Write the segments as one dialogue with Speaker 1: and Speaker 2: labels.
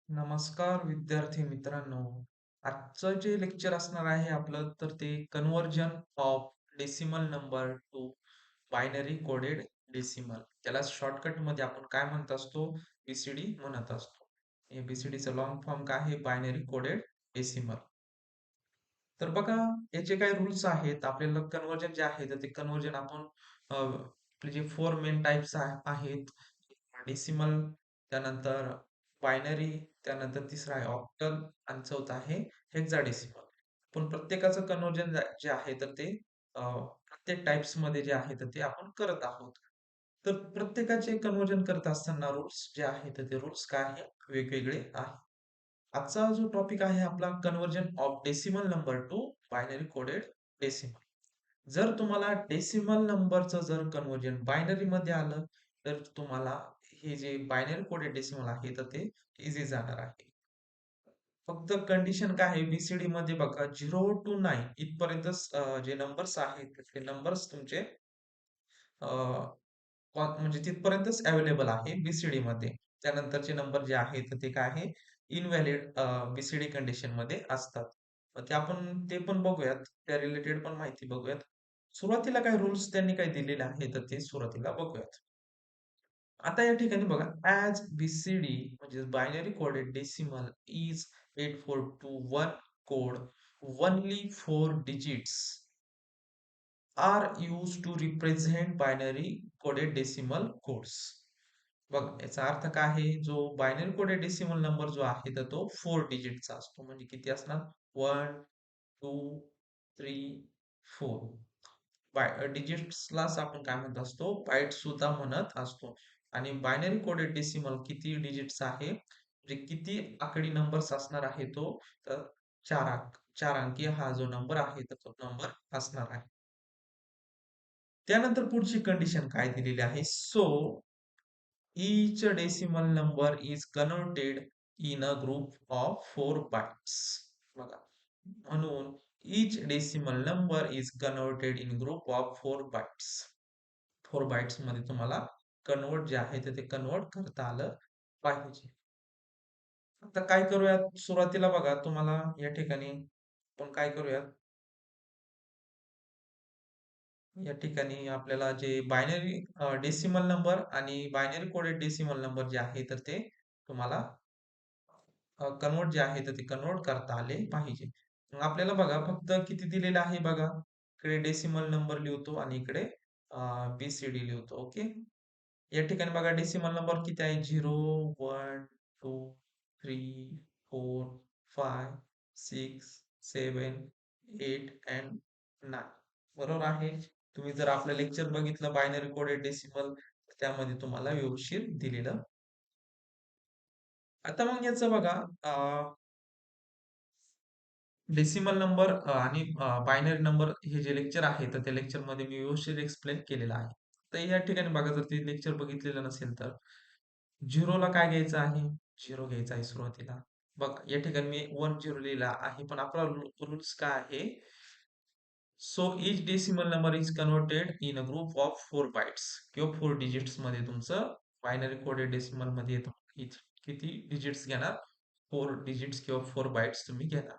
Speaker 1: नमस्कार विद्यार्थी मित्रांनो. आजचं जे लेक्चर असणार आहे आपलं तर ते conversion of decimal number two binary coded decimal. त्याला शॉर्टकट मध्ये आपण काय म्हणत असतो? बीसीडी म्हणत असतो. एबीसीडीचं लॉंग फॉर्म काय आहे? Binary coded decimal. तर बघा, याचे काही रूल्स आहेत. आपल्याला कन्व्हर्जन जे आहे तर ते कन्व्हर्जन आपण आपले जे फोर मेन टाइप्स आहेत. डेसिमल, त्यानंतर बायनरी, त्यानंतर तिसरा आहे ऑक्टल आणि चौथा आहे हेक्साडेसिमल. पण प्रत्येकाचं कन्व्हर्जन जे आहे तर ते प्रत्येक टाइप्स मध्ये जे आहे तर ते आपण करत आहोत. तर प्रत्येकाचे कन्व्हर्जन करत असताना रूल्स जे आहे तर ते रूल्स काय आहे? वेगवेगळे आहेत. आजचा जो टॉपिक आहे आपला conversion of decimal number two binary coded decimal. जर तुम्हाला डेसिमल नंबरचं जर कन्व्हर्जन बायनरी मध्ये आलं तर तुम्हाला हे जे बायनरी कोडेड डेसिमल आहे तर ते इझी जाणार आहे. फक्त कंडिशन काय आहे? बीसीडी मध्ये बघा 0 टू 9 इथपर्यंत जे नंबर्स आहेत ते नंबर्स तुमचे म्हणजे तिथपर्यंतच अवेलेबल आहे बीसीडी मध्ये. त्यानंतरचे नंबर जे आहेत ते काय आहे? इनव्हॅलिड बीसीडी कंडिशन मध्ये असतात. ते आपण ते पण बघूयात. त्या रिलेटेड पण माहिती बघूयात. सुरुवातीला काय रूल्स त्यांनी काय दिलेले आहे तर ते सुरुवातीला बघूयात. आता या ठिकाणी बघा, ॲज बीसीडी म्हणजे binary coded decimal is 8421 code, only 4 digits are used to represent binary coded decimal codes. बघा, याचा अर्थ काय आहे? जो बायनरी कोडेड डेसिमल नंबर जो आहे तर तो 4 डिजिटचा असतो. म्हणजे किती असणार? 1, 2, 3, 4. डिजिट्सलाच आपण काय म्हणत असतो? बाईट सुद्धा म्हणत असतो. आणि बायनरी कोडेड डेसिमल किती डिजिट्स आहे? म्हणजे किती आकडी नंबर्स असणार आहे तो? तर 4 अंकी हा जो नंबर आहे तर तो नंबर असणार आहे. त्यानंतर पुढची कंडिशन काय दिलेली आहे? So each decimal number is converted in a group of 4 bytes. बघा, म्हणून each decimal number is converted in group of 4 bytes. 4 bytes मध्ये तुम्हाला कन्वर्ट जे आहे ते कन्वर्ट करता आलं पाहिजे. आता काय करूयात? सुरुवातीला बघा, तुम्हाला या ठिकाणी आपण काय करूयात? या ठिकाणी आपल्याला जे बायनरी डेसिमल नंबर आणि बायनरी कोडेड डेसिमल नंबर जे आहे तर ते तुम्हाला कन्वर्ट जे आहे तर ते कन्वर्ट करता आले पाहिजे. मग आपल्याला बघा फक्त किती दिलेलं आहे बघा. इकडे डेसिमल नंबर लिहतो आणि इकडे बीसीडी लिहतो. ओके. या ठिकाणी बघा डेसिमल नंबर किती आहे? 0, 1, 2, 3, 4, 5, 6, 7, 8 अँड 9. बरोबर आहे. तुम्ही जर आपलं लेक्चर बघितलं बायनरी कोडेड डेसिमल, त्यामध्ये तुम्हाला व्यवस्थित दिलेलं. आता मग याचं बघा, डेसिमल नंबर आणि बायनरी नंबर हे जे लेक्चर आहे तर त्या लेक्चर मध्ये मी व्यवस्थित एक्सप्लेन केलेलं आहे. तर या ठिकाणी बघा, जर ते लेक्चर बघितलेलं नसेल तर झिरोला काय घ्यायचं आहे? झिरो घ्यायचा आहे सुरुवातीला. बघा, या ठिकाणी मी 1 0 लिहिला आहे, पण आपला रूल्स काय आहे? So each decimal number is converted in a group of 4 bytes किंवा 4 डिजिट्स मध्ये तुमचं बायनरी कोडेड डेसिमल मध्ये येतं. किती डिजिट्स घेणार? 4 डिजिट्स किंवा 4 बाइट्स तुम्ही घेणार.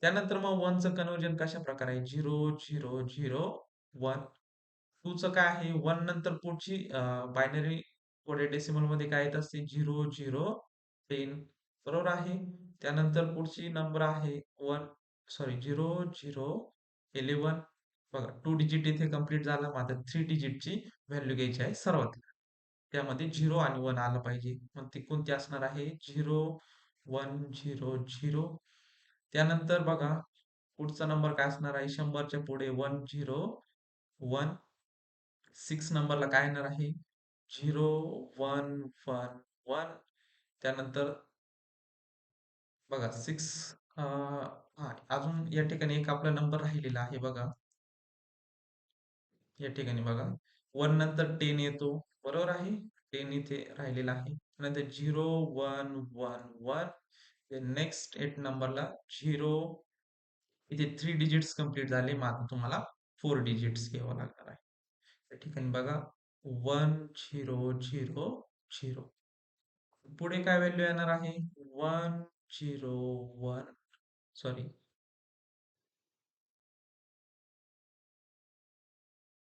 Speaker 1: त्यानंतर मग वनचं कन्वर्जन कशा प्रकारे आहे? 0 0 0 1. टूचं काय आहे? 1 नंतर पुढची बायनरी कोडेड डेसिमल मध्ये काय येत असते? 0 0 10. बरोबर आहे. त्यानंतर पुढची नंबर आहे 1, सॉरी 0 0 11. बघा, 2 डिजिट इथे कंप्लीट झाला. मात्र 3 डिजिटची व्हॅल्यू घ्यायची आहे सर्वात. त्यामध्ये 0 आणि 1 आलं पाहिजे. मग ती कोणती असणार आहे? 0 1 0 0. त्यानंतर बघा, पुढचा नंबर काय असणार आहे? 100च्या पुढे 1 0 1. 6 नंबरला काय येणार आहे? 0 1 1 1. त्यानंतर बघा 6, हा अजून या ठिकाणी एक आपला नंबर राहिलेला आहे बघा. या ठिकाणी बघा, 1 नंतर 10 येतो. बरोबर आहे. 10 इथे राहिलेला आहे. नंतर 0 1 1 1. नेक्स्ट 8 नंबरला 0. इथे 3 डिजिट्स कंप्लीट झाले. मग आता तुम्हाला 4 डिजिट्स घ्यावं लागणार आहे. या ठिकाणी बघा, 1 0 0 0. पुढे काय व्हॅल्यू येणार आहे? 1 0 1 सॉरी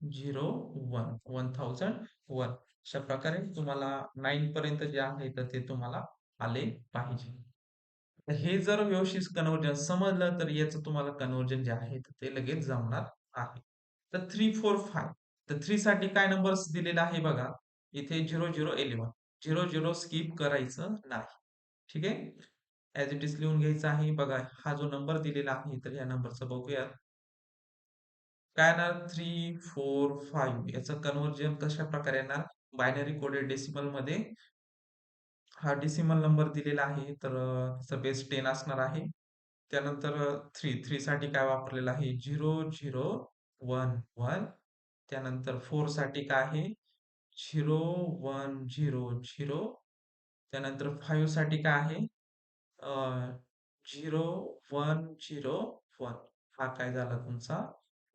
Speaker 1: 0 1 1001 अशा प्रकारे तुम्हाला 9 पर्यंत जे आहे तर ते तुम्हाला आले पाहिजे. तर हे जर व्यवस्थित कन्व्हर्जन समजलं तर याचं तुम्हाला कन्व्हर्जन जे आहे तर ते लगेच जमणार आहे. तर 3 4 5 तर 3 साठी काय नंबर्स दिलेला आहे बघा. इथे 0 0 11 0 0 स्किप करायचं नाही. ठीक आहे. ॲज इट इज लिहून घ्यायचं आहे. बघा हा जो नंबर दिलेला आहे तर या नंबरचं बघूया. काय येणार 3 4 5 याचं कन्व्हर्जन कशा प्रकारे येणार? बायनरी कोडेड डेसिमल मध्ये हा डेसिमल नंबर दिलेला आहे तर त्याचा बेस 10 असणार आहे. त्यानंतर 3 साठी काय वापरलेलं आहे? 0 0 1 1 त्यानंतर 4 साठी काय आहे? 0 1 0 0 त्यानंतर 5 साठी काय आहे? 0 1 0 1 हा काय झाला तुमचा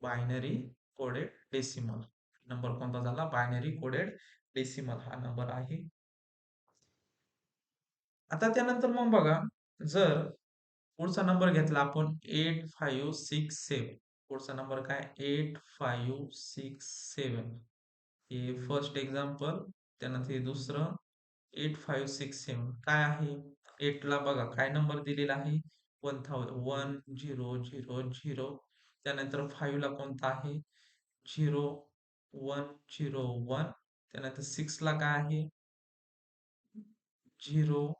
Speaker 1: बायनरी कोडेड डेसिमल नंबर कोणता झाला? बायनरी कोडेड डेसिमल हा नंबर आहे. आता त्यानंतर मग बघा जर पुढचा नंबर घेतला आपण 8567 पुढचा नंबर काय 8567 हे फर्स्ट एक्झाम्पल त्यानंतर हे दुसरं 8567 काय आहे 8 ला बघा काय नंबर दिलेला आहे 1000 त्यानंतर 5 ला कोणता आहे 0101 त्यानंतर 6 ला काय आहे 0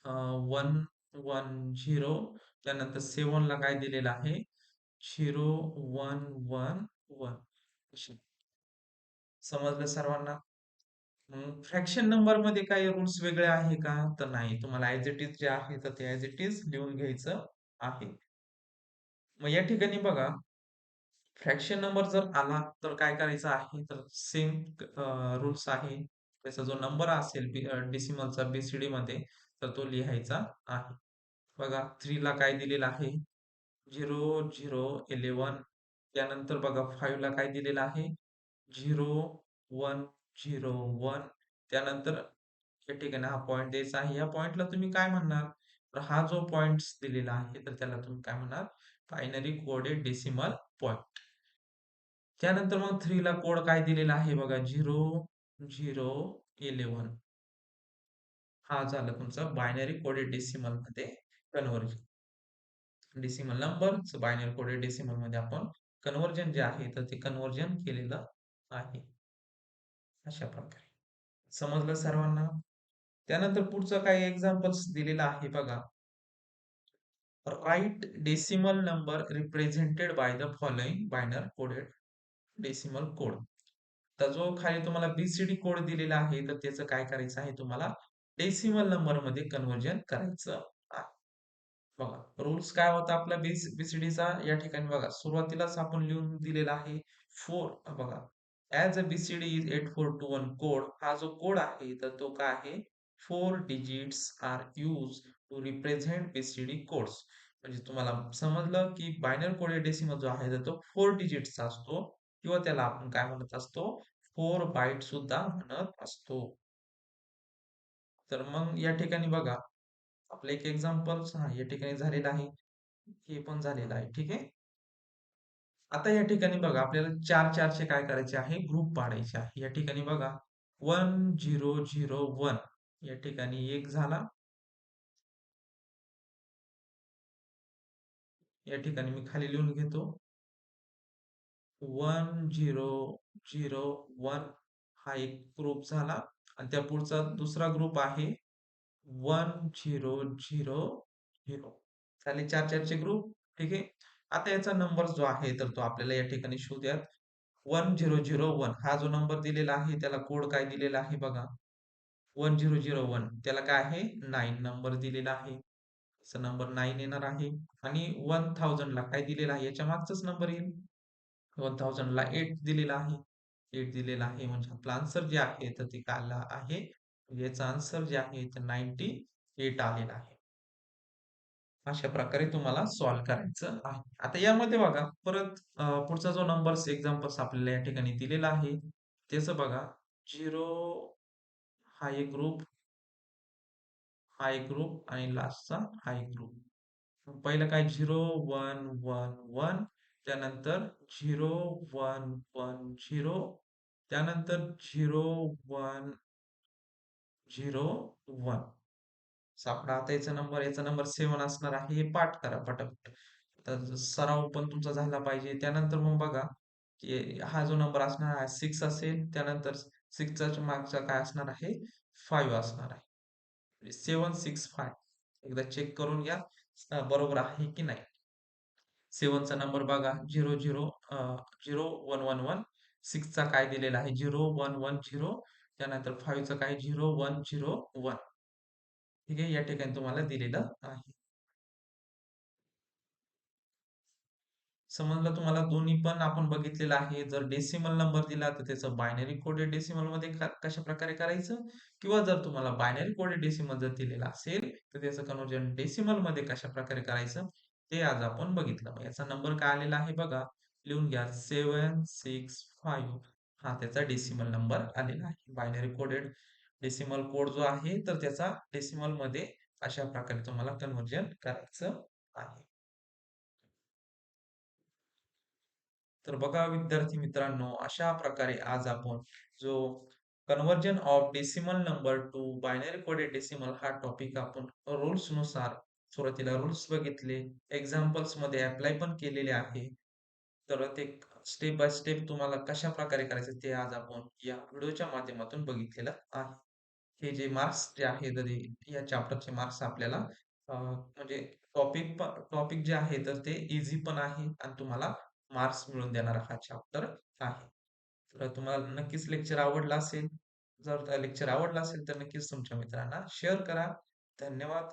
Speaker 1: 110 त्यानंतर 7 ला काय दिलेलं आहे 0111 समजलं सर्वांना फ्रॅक्शन नंबर मध्ये काही रूल्स वेगळे आहे का तर नाही तुम्हाला ऍज इट इज जे आहे तर ते ऍज इट इज लिहून घ्यायचं आहे मग या ठिकाणी बघा फ्रॅक्शन नंबर जर आला तर काय करायचं आहे तर सेम रूल्स आहे त्याचा जो नंबर असेल डेसिमलचा बीसीडी मध्ये तर तो लिहायचा आहे बघा 3 ला काय दिलेलं आहे 0011 त्यानंतर बघा 5 ला काय दिलेलं आहे 0101 त्यानंतर या ठिकाणी हा पॉइंट द्यायचा आहे या पॉइंटला तुम्ही काय म्हणणार तर हा जो पॉइंट दिलेला आहे तर त्याला तुम्ही काय म्हणणार बायनरी कोडेड डेसिमल पॉइंट त्यानंतर मग 3 ला कोड काय दिलेला आहे बघा 0011 हा झाला तुमचा बायनरी कोडेड डेसिमल मध्ये conversion decimal number binary coded decimal मध्ये आपण कन्व्हर्जन जे आहे तर ते कन्व्हर्जन केलेलं आहे अशा प्रकारे समजलं सर्वांना त्यानंतर पुढचं काही एक्झाम्पल्स दिलेलं आहे बघा right decimal number represented by the following binary coded decimal code तर जो खाली तुम्हाला बीसीडी कोड दिलेला आहे तर त्याचं काय करायचं आहे तुम्हाला डेसिमल नंबर मध्ये कन्व्हर्जन करायचं आहे बघा रूल्स काय होता आपला बीसीडीचा या ठिकाणी बघा सुरुवातीलाच आपण लिहून दिलेला आहे 4 बघा as a BCD is 8421 code हा जो कोड आहे तर तो काय आहे 4 digits are use to represent BCD codes म्हणजे तुम्हाला समजलं की बायनरी कोडेड डेसिमल जो आहे तर तो 4 डिजिट्सचा असतो किंवा त्याला आपण काय म्हणत असतो 4 बाईट सुद्धा म्हणत असतो तर मग या ठिकाणी बघा आपलं एक एक्झाम्पल हा या ठिकाणी झालेलं आहे हे पण झालेलं आहे ठीक आहे आता या ठिकाणी बघा आपल्याला 4 काय करायचे आहे ग्रुप पाडायचे आहे या ठिकाणी बघा 1001 या ठिकाणी एक झाला या ठिकाणी मी खाली लिहून घेतो 1001 हा एक ग्रुप झाला आणि त्या पुढचा दुसरा ग्रुप आहे 1000 झाले 4 चे ग्रुप ठीक आहे आता याचा नंबर जो आहे तर तो आपल्याला या ठिकाणी शोधूयात 1001 हा जो नंबर दिलेला आहे त्याला कोड काय दिलेला आहे बघा 1001 त्याला काय आहे 9 नंबर दिलेला आहे त्याचा नंबर 9 येणार आहे आणि 1000 ला काय दिलेला आहे याच्या मागचाच नंबर येईल 1000 ला 8 दिलेला आहे 8 दिलेला आहे म्हणजे आपला आन्सर जे आहे तर ते काय आला आहे याचा आन्सर जे आहे ते 98 आलेला आहे अशा प्रकारे तुम्हाला सॉल्व्ह करायचं आहे आता यामध्ये बघा परत पुढचा जो नंबर्स एक्झाम्पल्स आपल्याला या ठिकाणी दिलेला आहे त्याचं बघा 0 हा एक ग्रुप हा एक ग्रुप आणि लास्टचा हा एक ग्रुप. पहिलं काय 0 1 1 1, त्यानंतर 0 1 1 0, त्यानंतर 0 1 0 1. सापडा. आता याचा नंबर 7 असणार आहे. हे पाठ करा पटापट. तर सराव पण तुमचा झाला पाहिजे. त्यानंतर मग बघा की हा जो नंबर असणार आहे 6 असेल. त्यानंतर 6च्या मागचा काय असणार आहे? 5 असणार आहे. 7 6 5. एकदा चेक करून घ्या बरोबर आहे की नाही. 7 चा नंबर बघा 0 0 0 1 1 1. 6 चा काय दिलेला आहे 0 1 1 0. त्यानंतर 5 चा काय 0 1 0 1. ठीक आहे. या ठिकाणी तुम्हाला दिलेलं आहे. समजलं तुम्हाला दोन्ही पण आपण बघितलेलं आहे. जर डेसिमल नंबर दिला तर त्याचं बायनरी कोडेड डेसिमल मध्ये कशा प्रकारे करायचं, किंवा जर तुम्हाला बायनरी कोडेड डेसिमल जर दिलेला असेल तर त्याचं कन्वर्जन डेसिमल मध्ये कशा प्रकारे करायचं ते आज आपण बघितलं. मग याचा नंबर काय आलेला आहे बघा, लिहून घ्या 765. हा त्याचा डेसिमल नंबर आलेला आहे. बायनरी कोडेड डेसिमल कोड जो आहे तर त्याचा डेसिमल मध्ये अशा प्रकारे तुम्हाला कन्वर्जन करायचं आहे. तर बघा विद्यार्थी मित्रांनो, अशा प्रकारे आज आपण जो conversion of decimal number two binary coded decimal हा टॉपिक आपण रूल्स नुसार सुरुवातीला रूल्स बघितले, एक्झाम्पल्स मध्ये अप्लाय पण केलेले आहे. तर ते स्टेप बाय स्टेप तुम्हाला कशा प्रकारे करायचं ते आज आपण या व्हिडिओच्या माध्यमातून बघितलेलं आहे. हे जे मार्क्स जे आहे तरी या चॅप्टरचे मार्क्स आपल्याला म्हणजे टॉपिक जे आहे तर ते इझी पण आहे आणि तुम्हाला मार्क्स मिळवून देणारा हा चॅप्टर आहे. तर तुम्हाला नक्कीच लेक्चर आवडला असेल. जर लेक्चर आवडला असेल तर नक्कीच तुमच्या मित्रांना शेअर करा. धन्यवाद.